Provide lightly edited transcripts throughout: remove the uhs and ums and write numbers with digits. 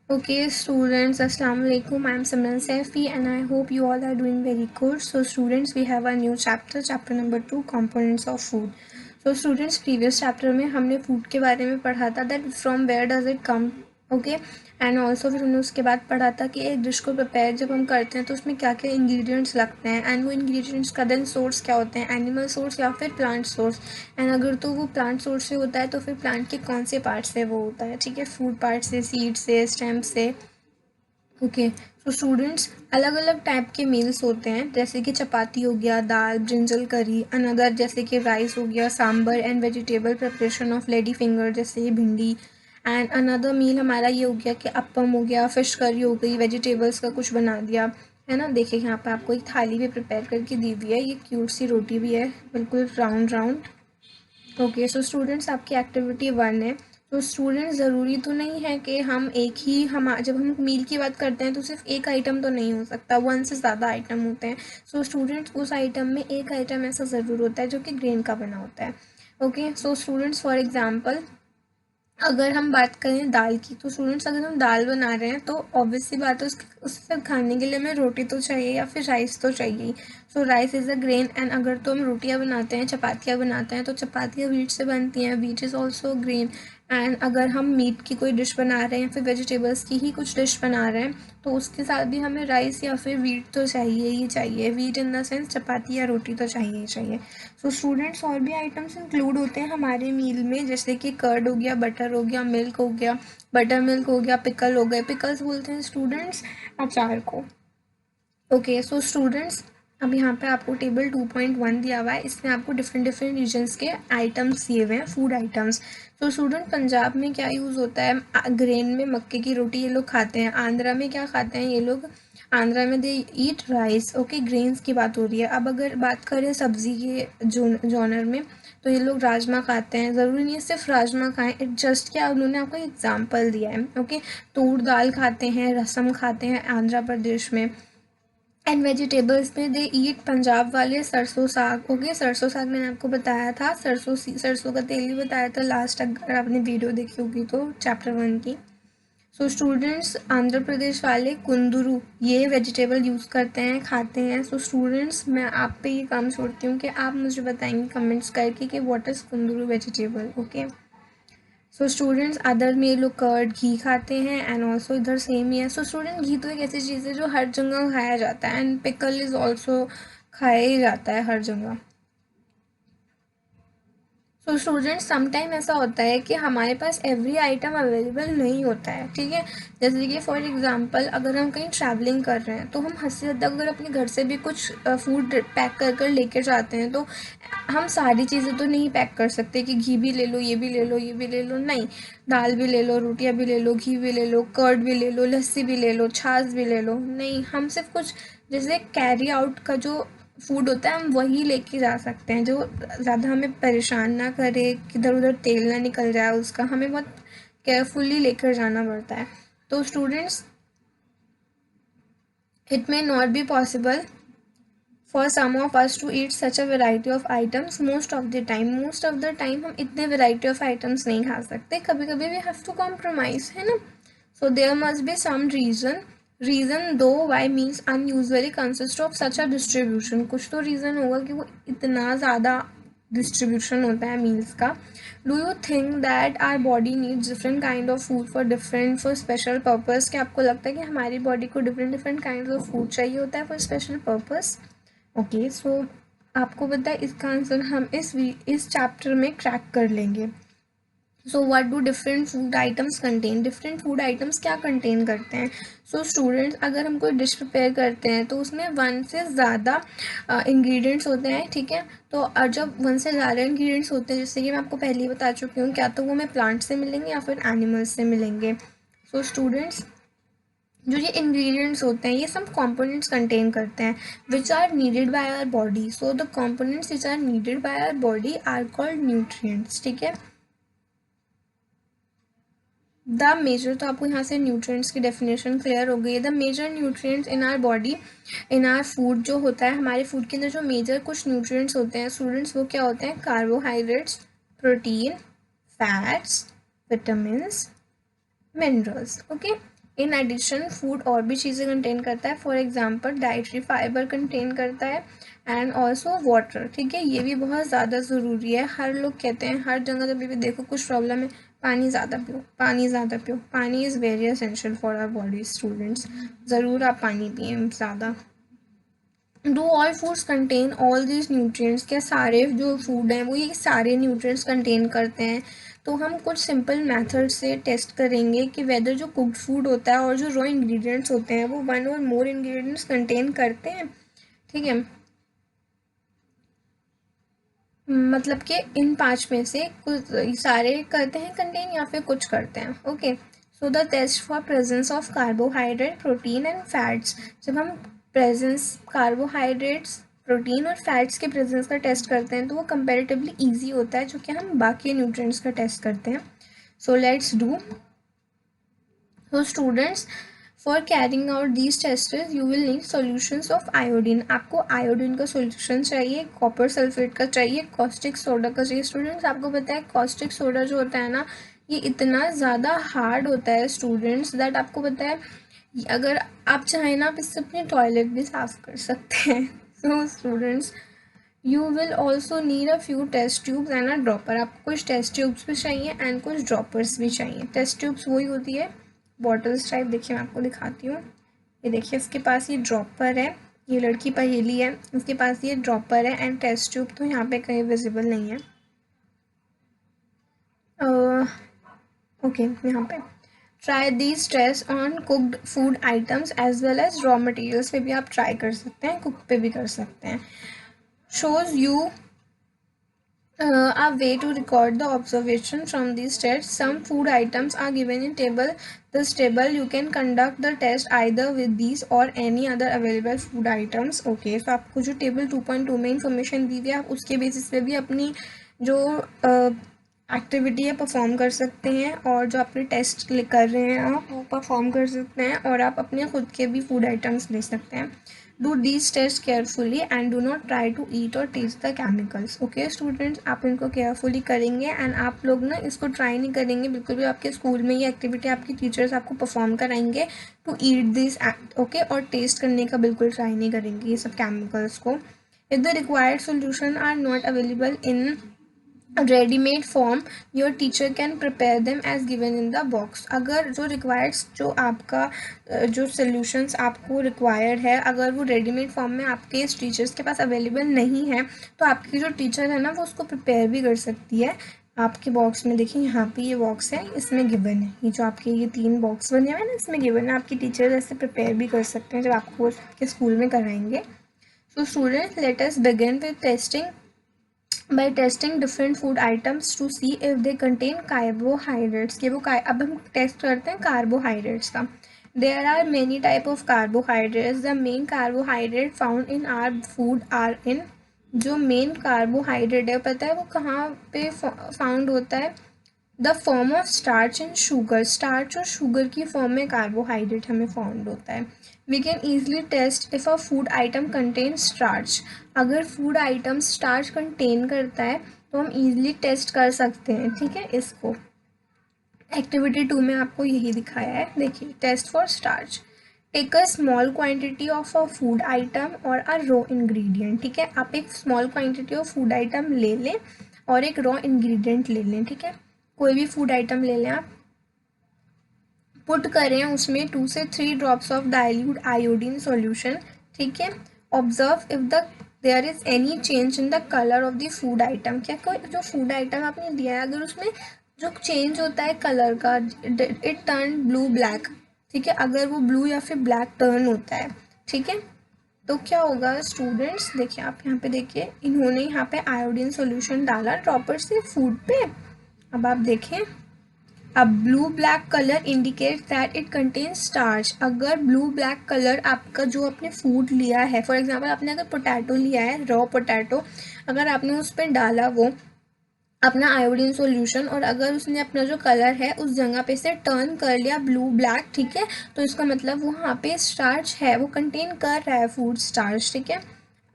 Okay, students, Assalamu alaikum. I'm Simran Saifi, and I hope you all are doing very good. So, students, we have a new chapter, chapter number 2, components of food. So, students, previous chapter में हमने food के बारे में पढ़ा था that from where does it come, okay? And also फिर हमने उसके बाद पढ़ा था कि एक डिश को प्रिपेयर जब हम करते हैं तो उसमें क्या क्या इंग्रेडिएंट्स लगते हैं एंड वो इंग्रेडिएंट्स का देन सोर्स क्या होते हैं, एनिमल सोर्स या फिर प्लांट सोर्स। एंड अगर तो वो प्लांट सोर्स से होता है तो फिर प्लांट के कौन से पार्ट से वो होता है, ठीक है, फूड पार्ट से, सीड से, स्टेम से। ओके, तो स्टूडेंट्स अलग अलग टाइप के मील्स होते हैं, जैसे कि चपाती हो गया, दाल, ब्रिंजल करी, अनदर जैसे कि राइस हो गया, sambar and vegetable preparation of lady finger जैसे ये भिंडी। एंड अनदर मील हमारा ये हो गया कि अप्पम हो गया, फिश करी हो गई, वेजिटेबल्स का कुछ बना दिया, है ना। देखिए यहाँ पे आपको एक थाली भी प्रिपेयर करके दी हुई है, ये क्यूट सी रोटी भी है, बिल्कुल round round. Okay, so students आपकी एक्टिविटी 1 है। तो स्टूडेंट्स ज़रूरी तो नहीं है कि हम एक ही, हम जब हम मील की बात करते हैं तो सिर्फ एक आइटम तो नहीं हो सकता, 1 से ज़्यादा आइटम होते हैं। सो स्टूडेंट्स उस आइटम में एक आइटम ऐसा ज़रूर होता है जो कि ग्रेन का बना होता है। Okay, so students for example अगर हम बात करें दाल की, तो स्टूडेंट्स अगर हम दाल बना रहे हैं तो ऑब्वियस सी बात है उससे खाने के लिए हमें रोटी तो चाहिए या फिर राइस तो चाहिए ही। So rice is a grain, and अगर तो हम रोटियां बनाते हैं, चपातियां बनाते हैं, तो चपातियां वीट से बनती हैं, wheat is also grain. And अगर हम मीट की कोई डिश बना रहे हैं या फिर वेजिटेबल्स की ही कुछ डिश बना रहे हैं तो उसके साथ भी हमें राइस या फिर वीट तो चाहिए ही चाहिए, वीट इन द सेंस चपाती या रोटी तो चाहिए ही चाहिए। सो स्टूडेंट्स और भी आइटम्स इंक्लूड होते हैं हमारे मील में, जैसे कि कर्ड हो गया, बटर हो गया, मिल्क हो गया, बटर मिल्क हो गया, पिकल हो गए, पिकल्स बोलते हैं स्टूडेंट्स अचार को। ओके, सो स्टूडेंट्स अब यहाँ पे आपको टेबल 2.1 दिया हुआ है, इसमें आपको डिफरेंट डिफरेंट रीजन्स के आइटम्स दिए हुए हैं, फूड आइटम्स। तो स्टूडेंट पंजाब में क्या यूज़ होता है, ग्रेन में मक्के की रोटी ये लोग खाते हैं। आंध्रा में क्या खाते हैं ये लोग, आंध्रा में दे ईट राइस। ओके, ग्रेन्स की बात हो रही है। अब अगर बात करें सब्जी के जॉनर में तो ये लोग राजमा खाते हैं, ज़रूरी नहीं है सिर्फ राजमा खाएं, इट जस्ट क्या उन्होंने आपको एग्जाम्पल दिया है। ओके, तूर दाल खाते हैं, रसम खाते हैं आंध्र प्रदेश में। एंड वेजिटेबल्स में दे ईट पंजाब वाले सरसों साग। ओके, सरसों साग मैंने आपको बताया था, सरसों का तेल भी बताया था लास्ट, अगर आपने वीडियो देखी होगी तो चैप्टर 1 की। सो स्टूडेंट्स आंध्र प्रदेश वाले कुंदरू ये वेजिटेबल यूज़ करते हैं, खाते हैं। सो स्टूडेंट्स मैं आप पे ये काम छोड़ती हूँ कि आप मुझे बताएंगे कमेंट्स करके कि व्हाट इज़ कुंदरू vegetable. Okay, so students other में ये लोग कर्ड घी खाते हैं, एंड ऑल्सो इधर सेम ही है। सो स्टूडेंट घी तो एक ऐसी चीज़ है जो हर जगह खाया जाता है, एंड पिकल इज़ ऑल्सो खाया ही जाता है हर जगह। सो स्टूडेंट्स समटाइम ऐसा होता है कि हमारे पास एवरी आइटम अवेलेबल नहीं होता है, ठीक है। जैसे कि फॉर एग्जांपल अगर हम कहीं ट्रैवलिंग कर रहे हैं तो हम हद से ज़्यादा अगर अपने घर से भी कुछ फूड पैक कर कर लेकर जाते हैं तो हम सारी चीज़ें तो नहीं पैक कर सकते कि घी भी ले लो, ये भी ले लो, ये भी ले लो, नहीं। दाल भी ले लो, रोटियां भी ले लो, घी भी ले लो, कर्ड भी ले लो, लस्सी भी ले लो, छाछ भी ले लो, नहीं। हम सिर्फ कुछ जैसे कैरी आउट का जो फूड होता है हम वही लेके जा सकते हैं, जो ज़्यादा हमें परेशान ना करे, किधर उधर तेल ना निकल जाए उसका, हमें बहुत केयरफुली लेकर जाना पड़ता है। तो students it may not be possible for some of us to eat such a variety of items most of the time हम इतने वेराइटी ऑफ आइटम्स नहीं खा सकते, कभी कभी वी हैव टू कॉम्प्रोमाइज, है ना। So there must be some reason to why meals unusually consist of such a distribution, कुछ तो रीज़न होगा कि वो इतना ज़्यादा डिस्ट्रीब्यूशन होता है मील्स का। Do you think that our body needs different kind of food for special purpose, क्या आपको लगता है कि हमारी बॉडी को different different kind of food चाहिए होता है फॉर स्पेशल पर्पज़। ओके, सो आपको पता है इसका आंसर हम इस चैप्टर में क्रैक कर लेंगे। So what do different food items contain, different food items क्या कंटेन करते हैं। सो स्टूडेंट्स अगर हम कोई डिश प्रिपेयर करते हैं तो उसमें 1 से ज़्यादा इंग्रेडिएंट्स होते हैं, ठीक है। तो जब 1 से ज़्यादा इंग्रेडिएंट्स होते हैं, जैसे कि मैं आपको पहले ही बता चुकी हूँ, क्या तो वो हमें प्लांट से मिलेंगे या फिर एनिमल्स से मिलेंगे। सो स्टूडेंट्स जो ये इंग्रेडिएंट्स होते हैं ये सब कंपोनेंट्स कंटेन करते हैं which are needed by our body. So the components which are needed by our body are called nutrients, ठीक है। द मेजर, तो आपको यहाँ से न्यूट्रिएंट्स की डेफिनेशन क्लियर हो गई है। The major nutrients in our body, in our food, जो होता है हमारे फूड के अंदर जो मेजर कुछ न्यूट्रिएंट्स होते हैं स्टूडेंट्स, वो क्या होते हैं, carbohydrates, proteins, fats, vitamins, minerals. Okay, in addition food और भी चीज़ें कंटेन करता है, for example dietary fibre contain करता है एंड ऑल्सो वाटर, ठीक है। ये भी बहुत ज़्यादा ज़रूरी है। हर लोग कहते हैं, हर जगह जब भी देखो कुछ प्रॉब्लम है, पानी ज़्यादा पियो, पानी ज़्यादा पियो। Pani is very essential for our body students, ज़रूर आप पानी पिए ज़्यादा। Do all foods contain all this nutrients, क्या सारे जो फूड हैं वो ये सारे न्यूट्रिएंट्स कंटेन करते हैं? तो हम कुछ सिंपल मेथड से टेस्ट करेंगे कि वेदर जो कुक्ड फूड होता है और जो रॉ इंग्रेडिएंट्स होते हैं वो वन और मोर इंग्रेडिएंट्स कंटेन करते हैं, ठीक है। मतलब कि इन 5 में से कुछ सारे करते हैं कंटेन या फिर कुछ करते हैं, okay. So the test for presence of carbohydrate, protein and fats, जब हम प्रेजेंस कार्बोहाइड्रेट्स, प्रोटीन और फैट्स के प्रेजेंस का टेस्ट करते हैं तो वो कंपैरेटिवली इजी होता है जो कि हम बाकी न्यूट्रिएंट्स का टेस्ट करते हैं। So let's do. तो students, for carrying out these test you will need solutions of iodine. आपको आयोडीन का सॉल्यूशन चाहिए, कॉपर सल्फेट का चाहिए, कॉस्टिक सोडा का चाहिए। स्टूडेंट्स आपको पता है कॉस्टिक सोडा जो होता है ना, ये इतना ज़्यादा हार्ड होता है स्टूडेंट्स, दैट आपको पता है अगर आप चाहें ना आप इससे अपनी टॉयलेट भी साफ कर सकते हैं। So students, you will also need a few test tubes and a dropper. आपको कुछ टेस्ट ट्यूब्स भी चाहिए एंड कुछ ड्रॉपर्स भी चाहिए। टेस्ट ट्यूब्स वही होती है बॉटल्स टाइप, देखिए मैं आपको दिखाती हूँ। ये देखिए इसके पास ये ड्रॉपर है, ये लड़की पहेली है, इसके पास ये ड्रॉपर है एंड टेस्ट ट्यूब तो यहाँ पे कहीं विजिबल नहीं है। ओके यहाँ पे try these test on cooked food items as well as raw materials पे भी आप ट्राई कर सकते हैं, कुक पे भी कर सकते हैं। Shows you a way to record the observation from these tests. Some food items are given in table. This table you can conduct the test either with these or any other available food items. Okay, so आपको जो table 2.2 में information दी हुई है आप उसके basis पे भी अपनी जो एक्टिविटी है परफॉर्म कर सकते हैं और जो अपने टेस्ट कर रहे हैं आप वो परफॉर्म कर सकते हैं और आप अपने खुद के भी फूड आइटम्स ले सकते हैं। Do these test carefully and do not try to eat और taste the chemicals. Okay students, आप इनको केयरफुली करेंगे एंड आप लोग ना इसको ट्राई नहीं करेंगे बिल्कुल भी। आपके स्कूल में ये एक्टिविटी आपकी टीचर्स आपको परफॉर्म कराएंगे to eat this act, okay, और टेस्ट करने का बिल्कुल ट्राई नहीं करेंगे ये सब केमिकल्स को। If the required solution are not available in readymade form your teacher can prepare them as given in the box. अगर जो रिक्वायर्ड जो आपका जो सोल्यूशंस आपको रिक्वायर्ड है अगर वो रेडीमेड फॉर्म में आपके टीचर्स के पास अवेलेबल नहीं है तो आपकी जो टीचर है ना वो उसको प्रिपेयर भी कर सकती है। आपके बॉक्स में देखिए यहाँ पे ये बॉक्स है, इसमें गिवन है, ये जो आपके ये 3 बॉक्स बने हुए हैं ना इसमें गिवन है। आपकी टीचर ऐसे प्रिपेयर भी कर सकते हैं जब आपको आपके स्कूल में कराएंगे। So students, let us begin with testing by testing different food items to see if they contain carbohydrates। कि वो अब हम टेस्ट करते हैं कार्बोहाइड्रेट्स का। There are many type of carbohydrates. The main carbohydrate found in our food are in, जो main carbohydrate है पता है वो कहाँ पे फाउंड होता है? The form of starch and sugar. Starch और शुगर की फॉर्म में कार्बोहाइड्रेट हमें फाउंड होता है। We can easily test if a food item contain starch. अगर फूड आइटम स्टार्च कंटेन करता है तो हम ईजिली टेस्ट कर सकते हैं, ठीक है। इसको एक्टिविटी 2 में आपको यही दिखाया है, देखिए test for starch. Take a small quantity of a food item और अ रॉ इंग्रेडिएंट, ठीक है। आप एक small quantity of food item ले लें और एक रॉ इंग्रेडिएंट ले लें, ठीक है। कोई भी फूड आइटम ले लें आप, पुट करें उसमें 2 से 3 drops of dilute iodine solution, ठीक है। Observe if the there is any change in the colour of the food item. क्या कोई जो फूड आइटम आपने दिया है अगर उसमें जो चेंज होता है कलर का, इट टर्न ब्लू ब्लैक, ठीक है, अगर वो ब्लू या फिर ब्लैक टर्न होता है, ठीक है, तो क्या होगा स्टूडेंट्स, देखिए आप यहाँ पे देखिए इन्होंने यहाँ पे आयोडीन सॉल्यूशन डाला ड्रॉपर से फूड पे। अब आप देखें, अब blue black colour indicate that it contain starch. अगर ब्लू ब्लैक कलर आपका जो आपने फूड लिया है, फॉर एग्जांपल आपने अगर पोटैटो लिया है रॉ पोटैटो, अगर आपने उस पर डाला वो अपना आयोडीन सॉल्यूशन और अगर उसने अपना जो कलर है उस जगह पे से टर्न कर लिया ब्लू ब्लैक, ठीक है, तो इसका मतलब वहाँ पे स्टार्च है, वो कंटेन कर रहा है फूड स्टार्च, ठीक है।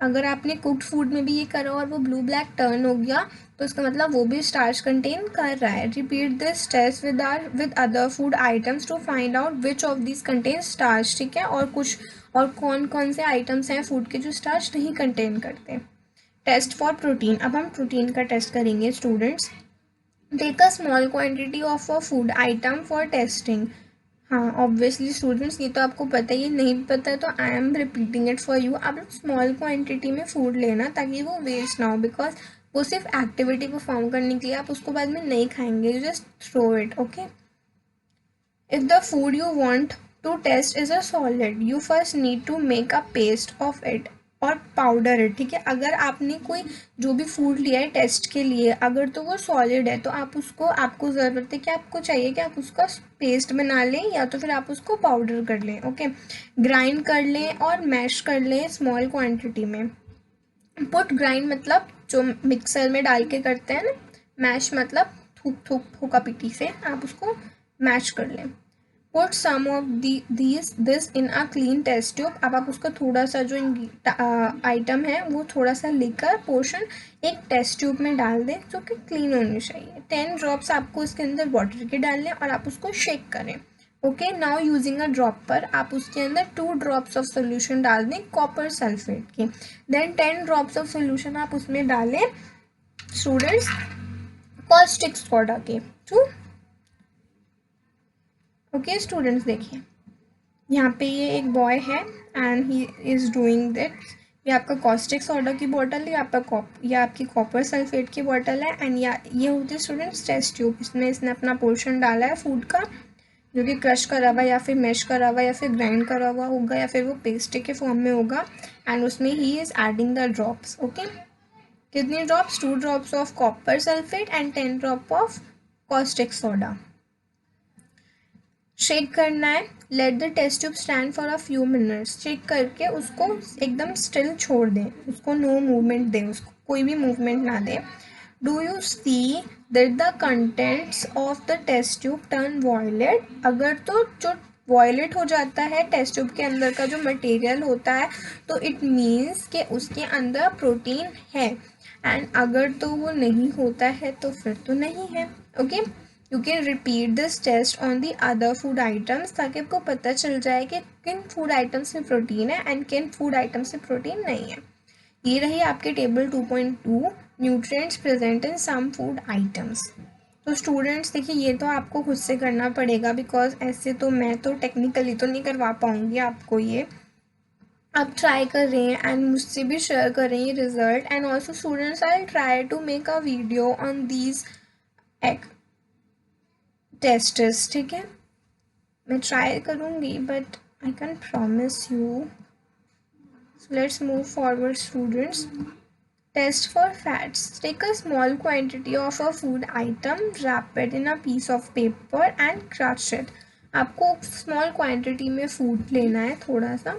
अगर आपने कुक्ड फूड में भी ये करा और वो ब्लू ब्लैक टर्न हो गया तो इसका मतलब वो भी स्टार्च कंटेन कर रहा है। Repeat this test with other food items to find out which of this contain starch, ठीक है। और कौन कौन से आइटम्स हैं फूड के जो स्टार्च नहीं कंटेन करते। टेस्ट फॉर प्रोटीन, अब हम प्रोटीन का टेस्ट करेंगे students. Take a small quantity of a food item for testing. हाँ ऑब्वियसली स्टूडेंट्स ये तो आपको पता ही है, नहीं पता है तो I am repeating it for you. आप लोग स्मॉल क्वांटिटी में फूड लेना ताकि वो वेस्ट ना हो, बिकॉज वो सिर्फ एक्टिविटी परफॉर्म करने के लिए, आप उसको बाद में नहीं खाएंगे, you just throw it, okay. If the food you want to test is a solid, you first need to make a paste of it और पाउडर है, ठीक है। अगर आपने कोई जो भी फूड लिया है टेस्ट के लिए, अगर तो वो सॉलिड है तो आप उसको, आपको ज़रूरत है कि आपको चाहिए कि आप उसका पेस्ट बना लें या तो फिर आप उसको पाउडर कर लें, ओके। ग्राइंड कर लें और मैश कर लें स्मॉल क्वांटिटी में। पुट ग्राइंड मतलब जो मिक्सर में डाल के करते हैं ना, मैश मतलब थूक थूक थूका पीटी से आप उसको मैश कर लें। Put some of this in a clean test tube. अब आप उसका थोड़ा सा जो आइटम है वो थोड़ा सा लेकर पोर्शन एक टेस्ट ट्यूब में डाल दें जो कि क्लीन होनी चाहिए। 10 ड्रॉप्स आपको इसके अंदर वाटर के डालने और आप उसको शेक करें, okay. Now using a dropper आप उसके अंदर 2 ड्रॉप्स ऑफ सोल्यूशन डाल दें कॉपर सल्फेट के। देन 10 ड्रॉप्स ऑफ सोल्यूशन आप उसमें डालें स्टूडेंट्स कॉस्टिक सोडा के थ्रू, ओके स्टूडेंट्स। देखिए यहाँ पे ये एक बॉय है and he is doing that. ये आपका कॉस्टिक सोडा की बॉटल है, ये आपकी कॉपर सल्फेट की बॉटल है एंड ये होती है स्टूडेंट्स टेस्ट ट्यूब। इसमें इसने अपना पोर्शन डाला है फूड का जो कि क्रश करा हुआ या फिर मैश करा हुआ या फिर ग्राइंड करा हुआ होगा या फिर वो पेस्ट के फॉर्म में होगा एंड उसमें ही is adding the drops, okay. कितनी drops? 2 drops of copper sulphate and 10 drop of caustic soda. Shake करना है। Let the test tube stand for a few minutes. Shake करके उसको एकदम स्टिल छोड़ दें, उसको नो मूवमेंट दें, उसको कोई भी मूवमेंट ना दें। Do you see that the contents of the test tube turn violet? अगर तो जो वॉयलेट हो जाता है टेस्ट ट्यूब के अंदर का जो मटेरियल होता है तो इट मीन्स कि उसके अंदर प्रोटीन है, एंड अगर तो वो नहीं होता है तो फिर तो नहीं है, okay. You can repeat this test on the other food items ताकि आपको पता चल जाए कि किन फूड आइटम्स में प्रोटीन है एंड किन फूड आइटम्स में प्रोटीन नहीं है। ये रही आपके table 2.2 nutrients present in some food items. तो स्टूडेंट्स देखिए ये तो आपको खुद से करना पड़ेगा बिकॉज ऐसे तो मैं तो टेक्निकली तो नहीं करवा पाऊँगी आपको ये। आप ट्राई कर रहे हैं एंड मुझसे भी शेयर कर रहे हैं result and also students I try to make a video on these tests, ठीक है। मैं ट्राई करूँगी but I can promise you. So let's move forward students. Test for fats. Take a small quantity of a food item, wrap it in a piece of paper and crush it. आपको small quantity में food लेना है, थोड़ा सा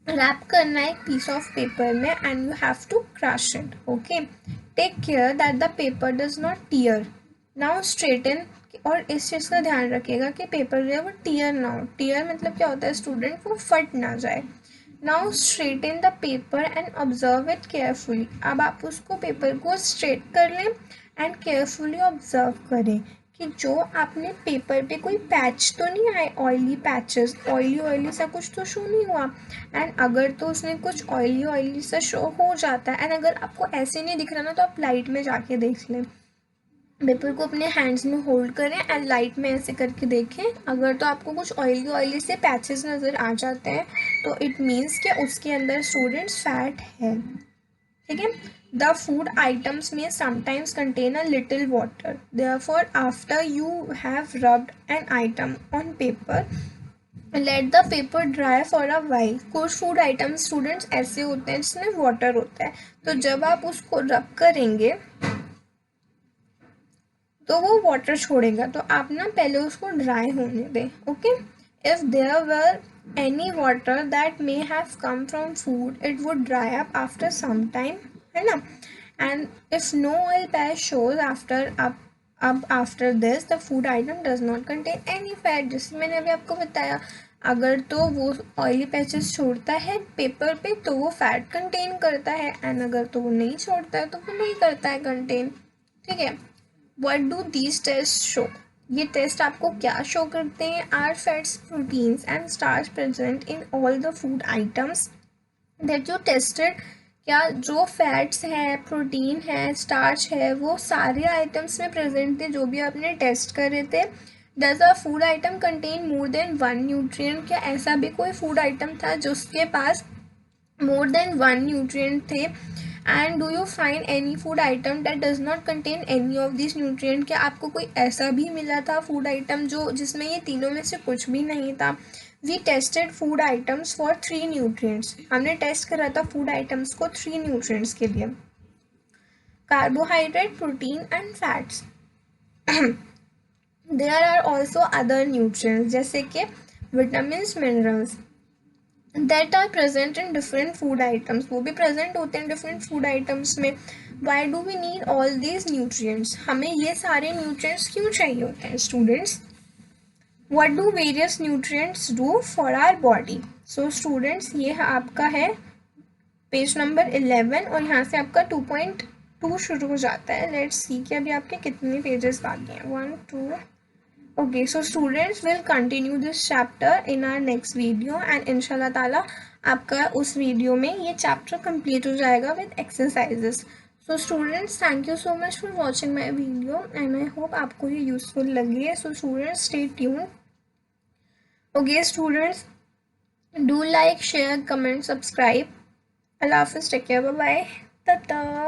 wrap करना है एक piece of paper में and you have to crush it, okay. Take care that the paper does not tear. Now straighten, और इस चीज़ का ध्यान रखिएगा कि पेपर जो है वो टीयर ना हो। टीयर मतलब क्या होता है स्टूडेंट, वो फट ना जाए। Now straighten the paper and observe it carefully. अब आप उसको पेपर को स्ट्रेट कर लें एंड केयरफुली ऑब्जर्व करें कि जो आपने पेपर पे कोई पैच तो नहीं आए, ऑयली पैचेस, ऑयली सा कुछ तो शो नहीं हुआ। एंड अगर तो उसमें कुछ ऑयली सा शो हो जाता है एंड अगर आपको ऐसे नहीं दिख रहा ना तो आप लाइट में जाके देख लें। पेपर को अपने हैंड्स में होल्ड करें एंड लाइट में ऐसे करके देखें। अगर तो आपको कुछ ऑयली से पैचेस नज़र आ जाते हैं तो इट मीन्स कि उसके अंदर स्टूडेंट्स फैट है, ठीक है। द फूड आइटम्स में sometimes contain a little water, therefore after you have rubbed an item on paper let the paper dry for a while. कुछ फूड आइटम्स स्टूडेंट्स ऐसे होते हैं जिसमें वाटर होता है, तो जब आप उसको रब करेंगे तो वो वाटर छोड़ेगा, तो आप ना पहले उसको ड्राई होने दें, okay. If there were any water that may have come from food it would dry up after some time, है ना। And if no oil patch shows after अब after this the food item does not contain any fat, जैसे मैंने अभी आपको बताया, अगर तो वो ऑयली पैचेस छोड़ता है पेपर पे तो वो फैट कंटेन करता है, एंड अगर तो वो नहीं छोड़ता है तो वो नहीं करता है कंटेन। ठीक है, what do these test show, ये टेस्ट आपको क्या शो करते हैं? Are fats, proteins and starch present in all the food items that you tested, क्या जो फैट्स है, प्रोटीन है, स्टार्च है, वो सारे आइटम्स में प्रेजेंट थे जो भी आपने टेस्ट करे थे? Does a food item contain more than one nutrient, क्या ऐसा भी कोई फूड आइटम था जिसके पास मोर देन वन न्यूट्रिएंट थे? And do you find any food item that does not contain any of this nutrient, क्या आपको कोई ऐसा भी मिला था फूड आइटम जो जिसमें ये तीनों में से कुछ भी नहीं था? We tested food items for 3 nutrients, हमने टेस्ट करा था फूड आइटम्स को 3 न्यूट्रिएंट्स के लिए, carbohydrate, protein and fats. There are also other nutrients जैसे कि vitamin, minerals that are present in different food items, वो भी प्रेजेंट होते हैं डिफरेंट फूड आइटम्स में। Why do we need all these nutrients, हमें ये सारे न्यूट्रिएंट्स क्यों चाहिए होते हैं students? What do various nutrients do for our body? So students, ये आपका है पेज नंबर 11 और यहाँ से आपका 2.2 शुरू हो जाता है। लेट्स सी कि अभी आपके कितने पेजेस बाकी हैं, 1 2। Okay, so students will continue this chapter in our next video and इंशाल्लाह ताला आपका उस वीडियो में ये चैप्टर कंप्लीट हो जाएगा with exercises. So students, thank you so much for watching my video and I hope आपको ये यूजफुल लगी है। So students, stay tuned. Okay, students, do like, share, comment, subscribe. Allah Hafiz, take care, bye bye. Tata.